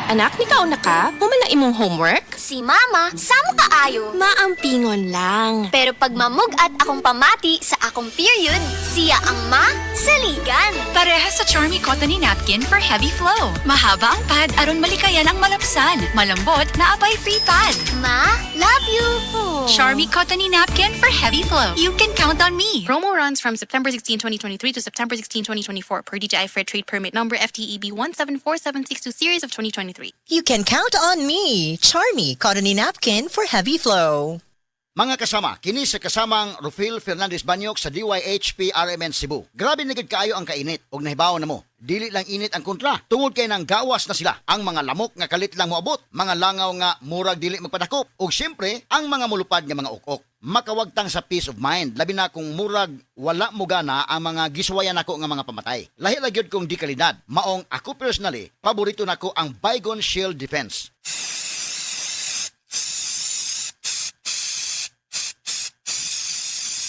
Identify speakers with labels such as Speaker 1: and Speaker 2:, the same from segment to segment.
Speaker 1: Anak, nikaw na ka? Humala imong homework?
Speaker 2: Si Mama, samo kaayo.
Speaker 1: Maampingon lang.
Speaker 2: Pero pag mamugat akong pamati sa akong period, siya ang saligan.
Speaker 3: Parehas sa Charmy Cottony Napkin for heavy flow. Mahaba ang pad aron malikayan ang malapsan. Malambot na abay free pad.
Speaker 2: Ma, love you.
Speaker 3: Charmy Cottony Napkin for heavy flow. You can count on me.
Speaker 1: Promo runs from September 16, 2023 to September 16, 2024 per DTI Fair Trade Permit number FTEB 174762 series of 2023.
Speaker 4: You can count on me, Charmy Cottony Napkin for heavy flow.
Speaker 5: Mga kasama, kini sa kasamang Rufil Fernandez Banyok sa DYHP RMN Cebu. Grabe na gid kaayo ang kainit og nahibaw na mo. Dili lang init ang kontra, tungod kay nang gawas na sila. Ang mga lamok nga kalit lang moabot, mga langaw nga murag dili magpadakop, ug syempre ang mga mulupad nga mga ukok. Makawagtang sa peace of mind, labi na kung murag wala mo gana ang mga giswayan nako nga mga pamatay. Lahi lang gyud kong di kalidad. Maong ako personally, paborito nako ang Baygon Shield Defense.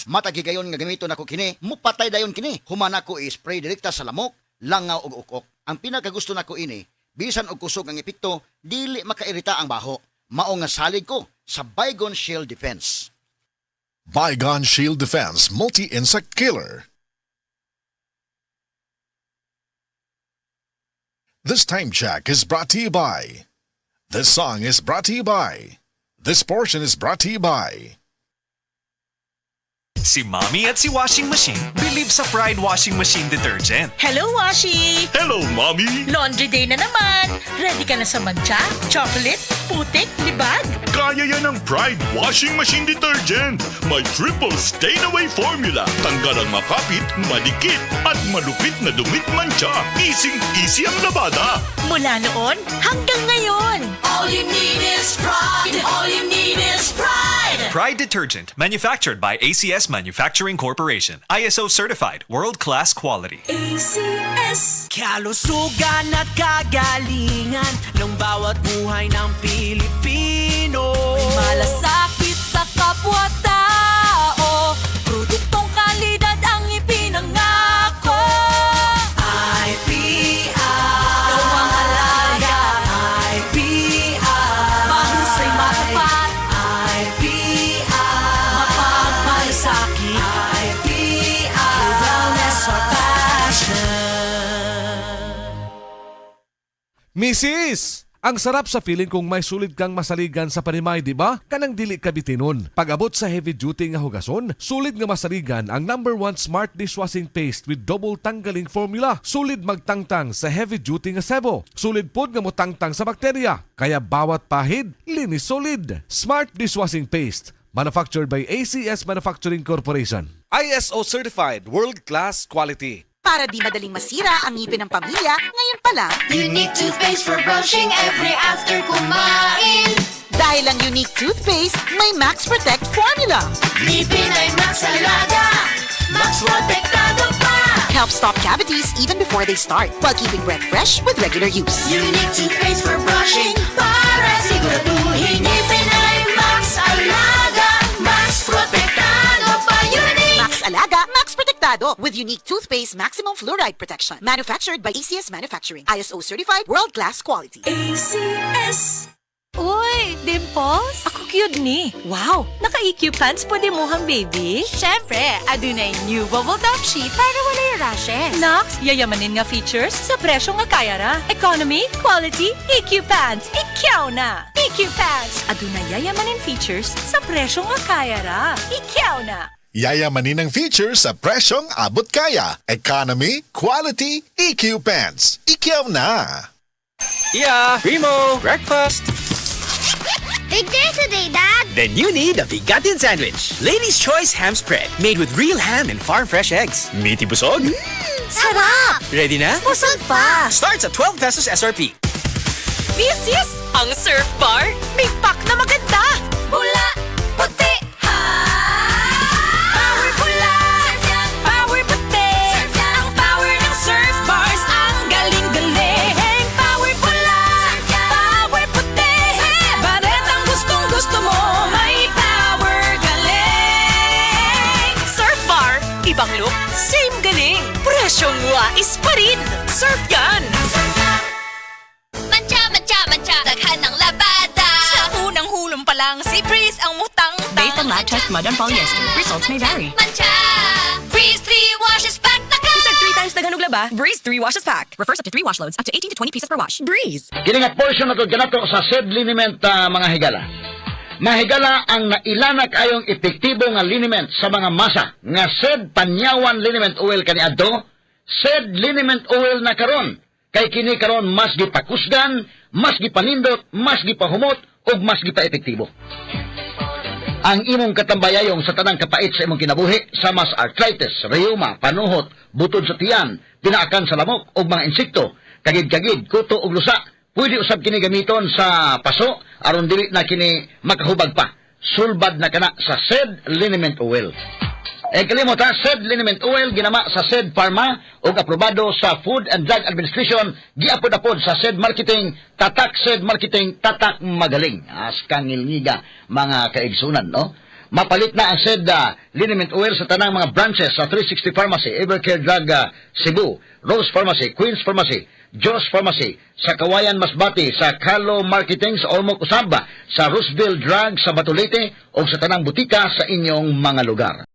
Speaker 5: Matagigayon nga gamito nako kini, mupatay dayon kini. Humana ko i-spray direkta sa lamok, langaw ug ukok. Ang pinakagusto nako ini, bisan og kusog ang epekto, dili makairita ang baho. Mao nga salig ko sa Baygon Shield Defense.
Speaker 6: Baygon Shield Defense Multi-Insect Killer. This time check is brought to you by. This song is brought to you by. This portion is brought to you by.
Speaker 7: Si Mommy at si Washing Machine believe sa Pride Washing Machine Detergent.
Speaker 8: Hello, Washi!
Speaker 7: Hello, Mommy!
Speaker 8: Laundry day na naman! Ready ka na sa mancha, chocolate, putik, libag?
Speaker 9: Kaya yan ang Pride Washing Machine Detergent. May triple stain-away formula. Tanggal ang makapit, madikit, at malupit na dumit mancha. Easy ang labada.
Speaker 8: Mula noon hanggang ngayon.
Speaker 10: All you need is pride. All you need is pride.
Speaker 7: Pride Detergent, manufactured by ACS Manufacturing Corporation. ISO certified, world-class quality.
Speaker 10: ACS.
Speaker 11: Kalusugan at kagalingan ng bawat buhay ng Pilipino.
Speaker 10: May malasakit sa kapwa-tao. Produktong kalidad ang ipinangako.
Speaker 11: IPI.
Speaker 10: Ikaw ang alaga.
Speaker 11: IPI.
Speaker 10: Mahusay matapat.
Speaker 11: IPI.
Speaker 10: Mapagmalasakit.
Speaker 11: IPI.
Speaker 10: Wellness or passion.
Speaker 12: Mrs. Ang sarap sa feeling kung may sulit kang masaligan sa panimay, di ba? Kanang dili ka bitinon. Pag-abot sa heavy duty nga hugason, sulit nga masaligan ang #1 smart dishwashing paste with double tanggaling formula. Sulit magtangtang sa heavy duty nga sebo. Sulit pod nga motangtang sa bakterya. Kaya bawat pahid, linis solid. Smart dishwashing paste. Manufactured by ACS Manufacturing Corporation.
Speaker 13: ISO certified, world-class quality.
Speaker 14: Para di madaling masira ang ngipin ng pamilya, ngayon pa lang,
Speaker 10: Unique toothpaste for brushing every after kumain.
Speaker 14: dahil ang unique toothpaste, may Max Protect formula.
Speaker 10: Ngipin ay Max Alaga. Max Protectado pa.
Speaker 14: Helps stop cavities even before they start, while keeping breath fresh with regular use.
Speaker 10: Unique toothpaste for brushing para siguraduhin ngipin ay Max Alaga. Max Protectado pa. Unique.
Speaker 14: Max Alaga, Max Protectado with unique toothpaste maximum fluoride protection. Manufactured by ACS Manufacturing. ISO certified, world-class quality.
Speaker 10: ACS.
Speaker 8: Uy, Dimples? Ako cute ni. Wow, naka-EQ pants po di mo hang baby?
Speaker 3: Siyempre, adunay new bubble top sheet para wala yung rashes.
Speaker 8: Nox, yayamanin nga features sa presyo nga kaya ra. Economy, quality, EQ pants. Ikaw na! EQ pants! Adunay yayamanin features sa presyo nga kaya ra. Ikaw na!
Speaker 6: Yayamanin ang features sa presyong abot kaya. Economy, quality, EQ pants. Ikaw na!
Speaker 13: Yeah, Primo, breakfast.
Speaker 2: Big day today, Dad.
Speaker 11: Then you need a Bigatin sandwich. Ladies' Choice Ham Spread. Made with real ham and farm-fresh eggs. Meaty busog?
Speaker 2: Sarap.
Speaker 11: Ready na?
Speaker 2: Busog pa.
Speaker 11: Starts at 12 pesos SRP.
Speaker 8: This is ang Surf Bar. May pack na maganda.
Speaker 10: Pula, puti, ha. Power pula. Power puti. Ang power ng Surf Bars. Ang galing-galing. Power pula. Power puti. Baret ang gustong-gusto mo. May power galing.
Speaker 8: Surf Bar. Ibang look, same galing. Presyong wais pa rin. Surf yan.
Speaker 2: Mancha, mancha, mancha.
Speaker 3: lang si Breeze ang mutang. Based on lab test mud on polyester, results may vary.
Speaker 2: Mancha! Breeze 3 washes pack na ka!
Speaker 3: Isang 3 times na ganug laba, Breeze 3 washes pack. Refers up to 3 wash loads, up to 18 to 20 pieces per wash. Breeze.
Speaker 5: Kini nga portion na to ganato sa said liniment mga higala. Mahigala ang nailanak ayong epektibo nga liniment sa mga masa nga said panyawan liniment oil kaniadto, said liniment oil na karon. Kay kini karon mas gipakusgan, mas gipanindot, mas gipahumot ug mas gipaepektibo. Ang imong katambayayong sa tanang kapait sa imong kinabuhi sa mas arthritis, rheuma, panuhot, butod sa tiyan, pinaakan sa lamok ug mga insekto, kagid-kagid, kuto ug lusa, pwede usab kini gamiton sa paso aron dili na kini makahubag pa. Sulbad na kana sa said liniment oil. Kalimot ha, said liniment oil ginama sa said Pharma ug aprobado sa Food and Drug Administration, giapod-apod sa said marketing, tatak said marketing, tatak magaling. Askang ngilngiga mga kaigsunan, no? Mapalit na ang said liniment oil sa tanang mga branches sa 360 Pharmacy, Evercare Drug Cebu, Rose Pharmacy, Queen's Pharmacy, Joss Pharmacy, sa Kawayan Masbati, sa Carlo Marketing sa Ormoc Usaba, sa Roosevelt Drug sa Batulete o sa tanang butika sa inyong mga lugar.